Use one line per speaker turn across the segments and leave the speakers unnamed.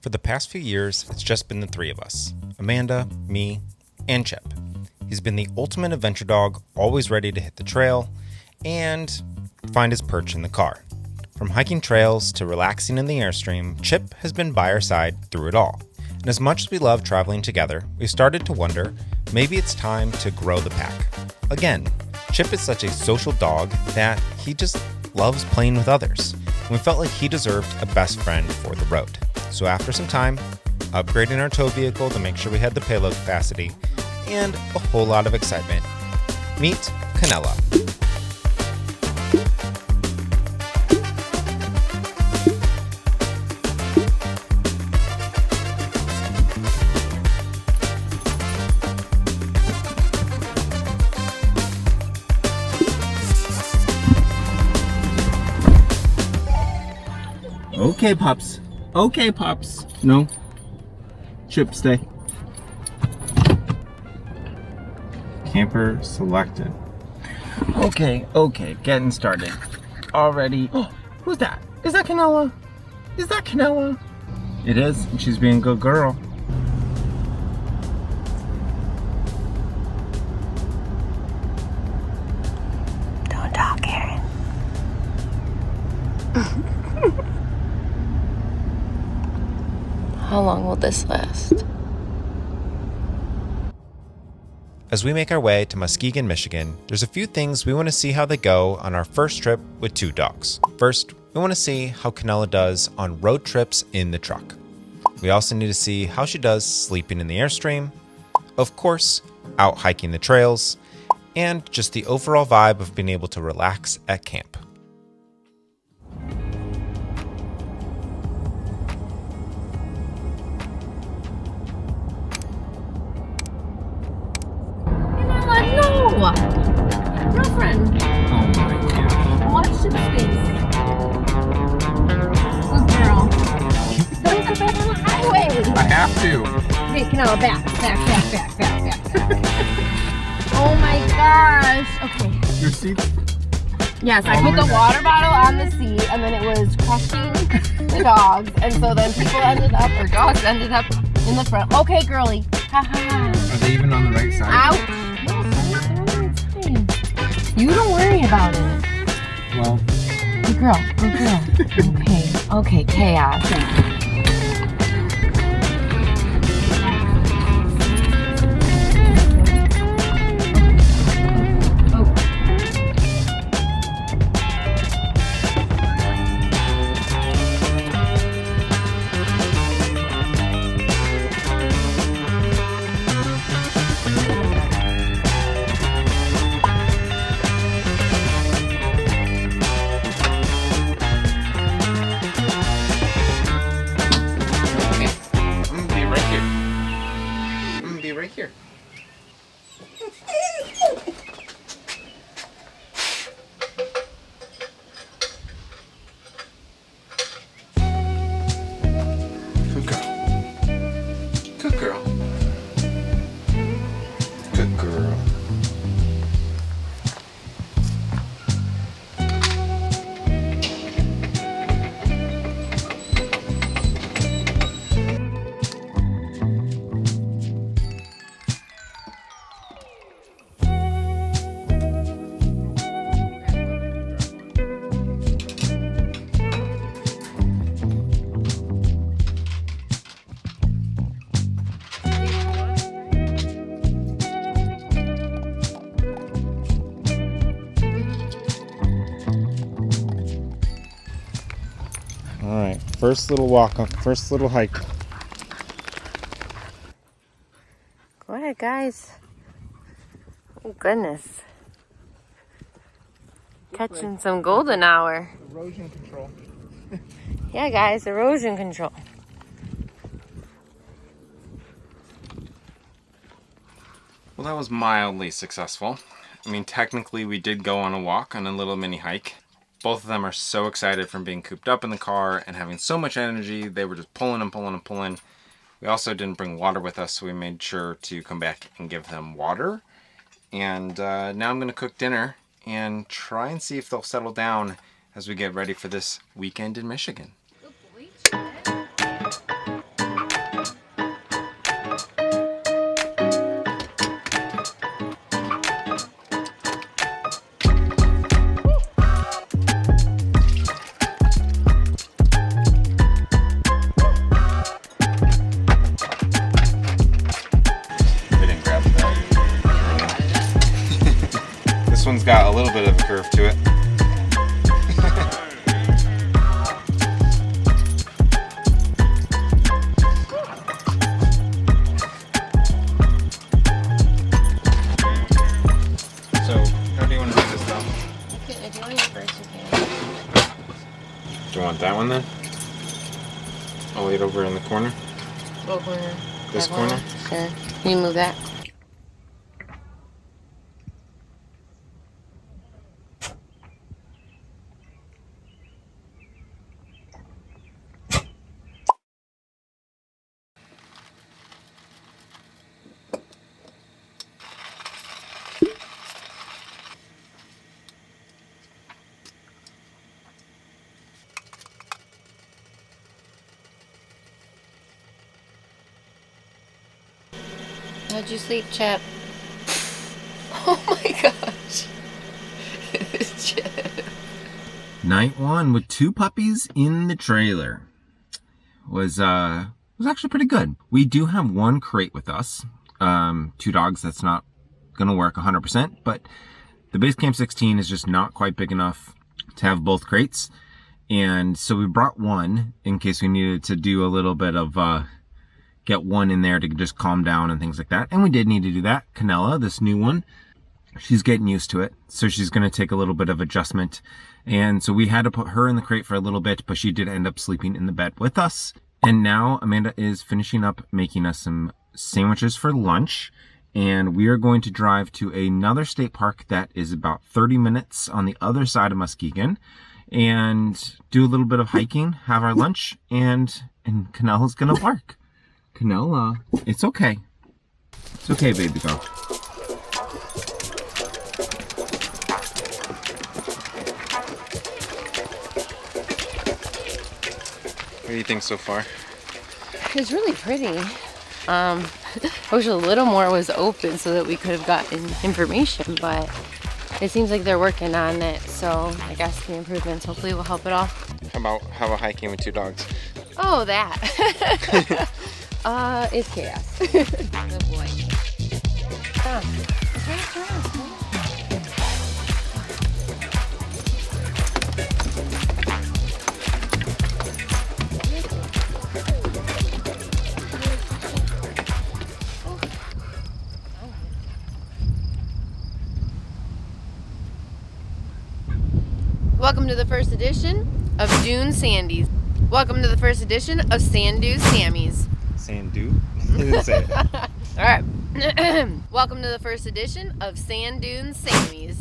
For the past few years, it's just been the three of us, Amanda, me, and Chip. He's been the ultimate adventure dog, always ready to hit the trail and find his perch in the car. From hiking trails to relaxing in the Airstream, Chip has been by our side through it all. And as much as we love traveling together, we started to wonder, maybe it's time to grow the pack. Again, Chip is such a social dog that he just loves playing with others. And we felt like he deserved a best friend for the road. So after some time, upgrading our tow vehicle to make sure we had the payload capacity, and a whole lot of excitement, meet Canela.
Okay, pups. Okay, pups. No. Chip, stay. Camper selected. Okay, getting started. Already. Oh, who's that? Is that Canela? Is that Canela? It is, and she's being a good girl.
Don't talk, Aaron. How long will this last?
As we make our way to Muskegon, Michigan, there's a few things we want to see how they go on our first trip with two dogs. First, we want to see how Canela does on road trips in the truck. We also need to see how she does sleeping in the Airstream, of course, out hiking the trails, and just the overall vibe of being able to relax at camp.
No! Girlfriend!
Oh my gosh.
Watch Chip's face. Good girl. Don't go back on the highway!
I have to.
Hey, Canela, back. Oh my gosh. Okay.
Your seat's...
Yes, I put the water bottle on the seat and then it was crushing the dogs. And so then dogs ended up in the front. Okay, girly. Ha ha.
Are they even on the right side?
Ouch. No, it's fine. You don't worry about it.
Well...
Good girl. Okay, chaos.
Right here. Good girl. Good girl. Good girl. Alright, first little walk up, first little hike.
Go ahead, guys. Oh, goodness. Catching some golden hour.
Erosion control.
Yeah, guys, erosion control.
Well, that was mildly successful. I mean, technically we did go on a walk on a little mini hike. Both of them are so excited from being cooped up in the car and having so much energy, they were just pulling and pulling and pulling. We also didn't bring water with us, so we made sure to come back and give them water. And now I'm going to cook dinner and try and see if they'll settle down as we get ready for this weekend in Michigan.
Good boy, Chip.
got a little bit of a curve to it. So, how do you want to do this though?
If you want to first, you can.
Do you want that one then? I'll wait over in the corner.
What corner?
This
That
corner?
one? Sure. Can you move that? How'd you sleep, Chip? Oh my gosh. Chip.
Night one with 2 puppies in the trailer was actually pretty good. We do have 1 crate with us. 2 dogs, that's not gonna work 100%, but the Basecamp 16 is just not quite big enough to have both crates. And so we brought 1 in case we needed to do a little bit of get 1 in there to just calm down and things like that. And we did need to do that. Canela, this new one, she's getting used to it. So she's going to take a little bit of adjustment. And so we had to put her in the crate for a little bit, but she did end up sleeping in the bed with us. And now Amanda is finishing up making us some sandwiches for lunch. And we are going to drive to another state park that is about 30 minutes on the other side of Muskegon and do a little bit of hiking, have our lunch, and Canela's going to bark. Canela, it's okay. It's okay, baby girl.
What do you think so far?
It's really pretty. I wish a little more was open so that we could have gotten information, but it seems like they're working on it, so I guess the improvements hopefully will help it all.
How about hiking with 2 dogs?
Oh, that. It's chaos. Oh boy. Welcome to the first edition of Dune Sandies. Welcome to the first edition of Sandu Sammys.
Sandu? You didn't say it.
All right. Welcome to the first edition of Sand Dune Sammys.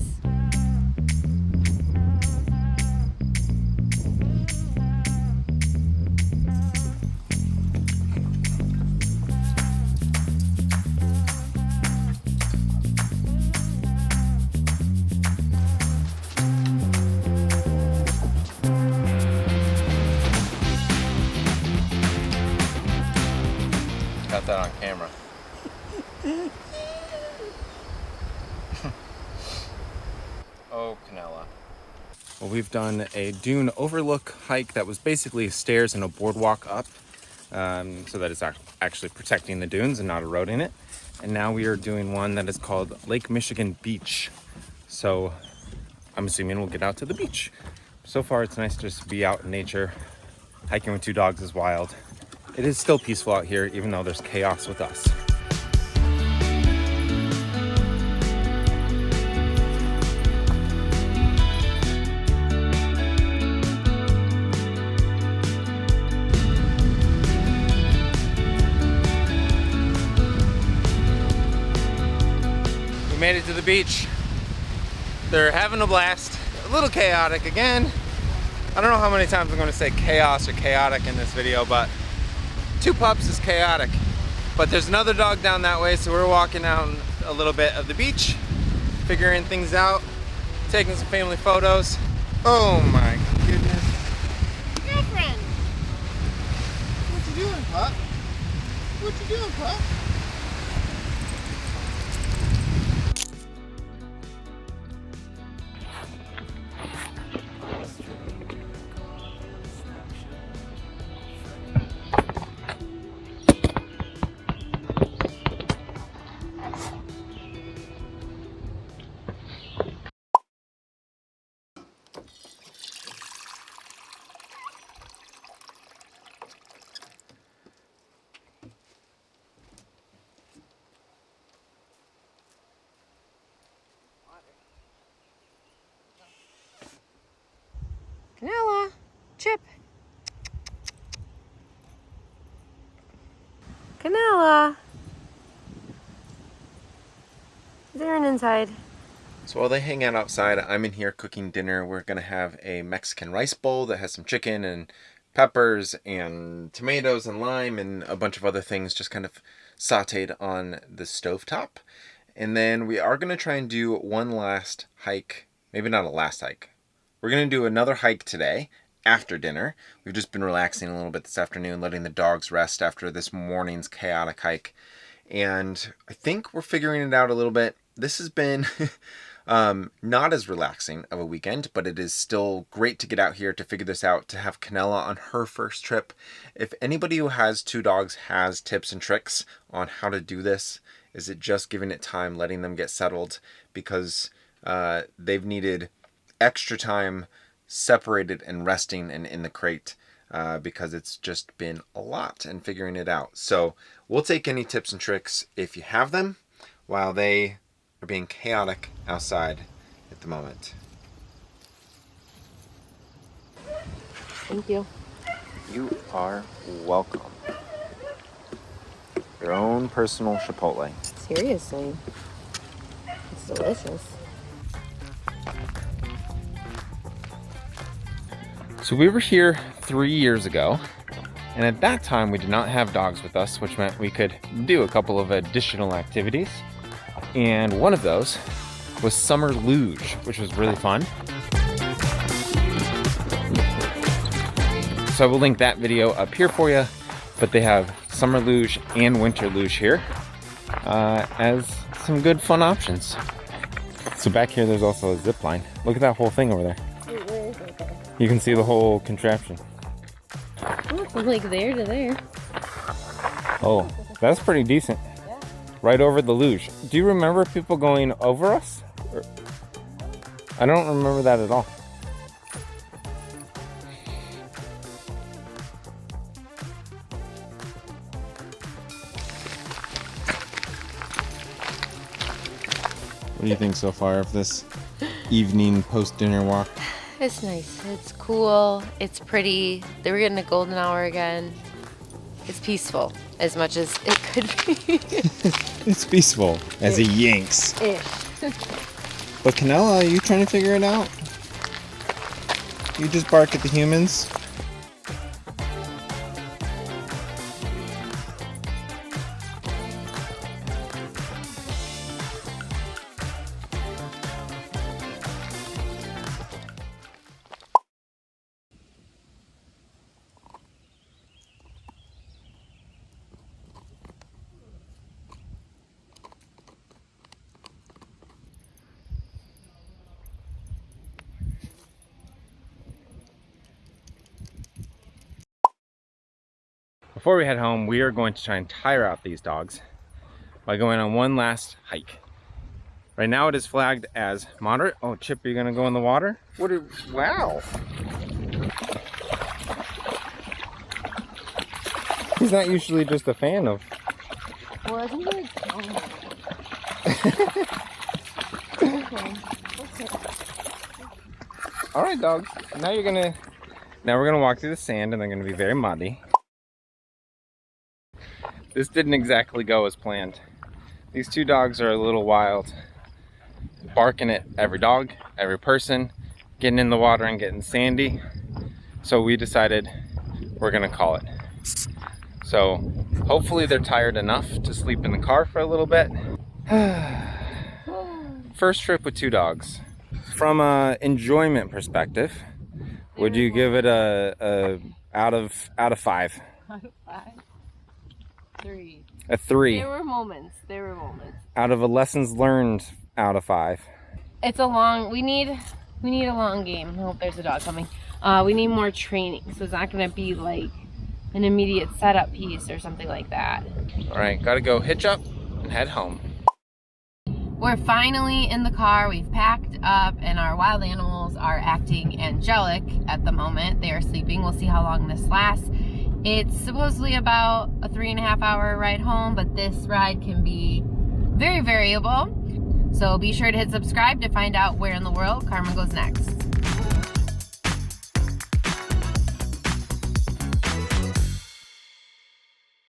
Got that on camera. Oh, Canela. Well, we've done a dune overlook hike that was basically stairs and a boardwalk up, so that it's actually protecting the dunes and not eroding it. And now we are doing one that is called Lake Michigan Beach. So I'm assuming we'll get out to the beach. So far, it's nice just to be out in nature. Hiking with 2 dogs is wild. It is still peaceful out here, even though there's chaos with us. We made it to the beach. They're having a blast. A little chaotic again. I don't know how many times I'm going to say chaos or chaotic in this video, but 2 pups is chaotic. But there's another dog down that way, so we're walking down a little bit of the beach, figuring things out, taking some family photos. Oh my goodness.
Girlfriend.
What you doing, pup? What you doing, pup?
Canela. Is Aaron inside?
So while they hang out outside, I'm in here cooking dinner. We're going to have a Mexican rice bowl that has some chicken and peppers and tomatoes and lime and a bunch of other things just kind of sauteed on the stovetop. And then we are going to try and do one last hike. Maybe not a last hike. We're going to do another hike today after dinner. We've just been relaxing a little bit this afternoon, letting the dogs rest after this morning's chaotic hike. And I think we're figuring it out a little bit. This has been not as relaxing of a weekend, but it is still great to get out here to figure this out, to have Canela on her first trip. If anybody who has 2 dogs has tips and tricks on how to do this, is it just giving it time, letting them get settled, because they've needed extra time separated and resting and in the crate because it's just been a lot and figuring it out. So we'll take any tips and tricks if you have them while they are being chaotic outside at the moment.
Thank you.
You are welcome. Your own personal Chipotle.
Seriously. It's delicious.
So we were here 3 years ago, and at that time we did not have dogs with us, which meant we could do a couple of additional activities. And one of those was summer luge, which was really fun. So I will link that video up here for you, but they have summer luge and winter luge here as some good fun options. So back here there's also a zip line. Look at that whole thing over there. You can see the whole contraption.
Oh, from like there to there.
Oh, that's pretty decent.
Yeah.
Right over the luge. Do you remember people going over us? I don't remember that at all. What do you think so far of this evening post-dinner walk?
It's nice. It's cool. It's pretty. They were getting a golden hour again. It's peaceful as much as it could be.
It's peaceful as he yanks. But Canela, are you trying to figure it out? You just bark at the humans? Before we head home, we are going to try and tire out these dogs by going on one last hike. Right now it is flagged as moderate. Oh, Chip, are you gonna go in the water? Wow. He's not usually just a fan of.
Well, I think like,
All right, dogs. Now we're gonna walk through the sand, and they're gonna be very muddy. This didn't exactly go as planned. These 2 dogs are a little wild, barking at every dog, every person, getting in the water and getting sandy. So we decided we're gonna call it. So hopefully they're tired enough to sleep in the car for a little bit. First trip with 2 dogs. From an enjoyment perspective, would you give it a out of 5?
Out of 5? 3.
A 3.
There were moments.
Out of a lessons learned, out of 5.
It's a long. We need a long game. Oh, there's a dog coming. We need more training, so it's not gonna be like an immediate setup piece or something like that.
All right, gotta go hitch up and head home.
We're finally in the car. We've packed up, and our wild animals are acting angelic at the moment. They are sleeping. We'll see how long this lasts. It's supposedly about a 3.5 hour ride home, but this ride can be very variable. So be sure to hit subscribe to find out where in the world Carmen goes next.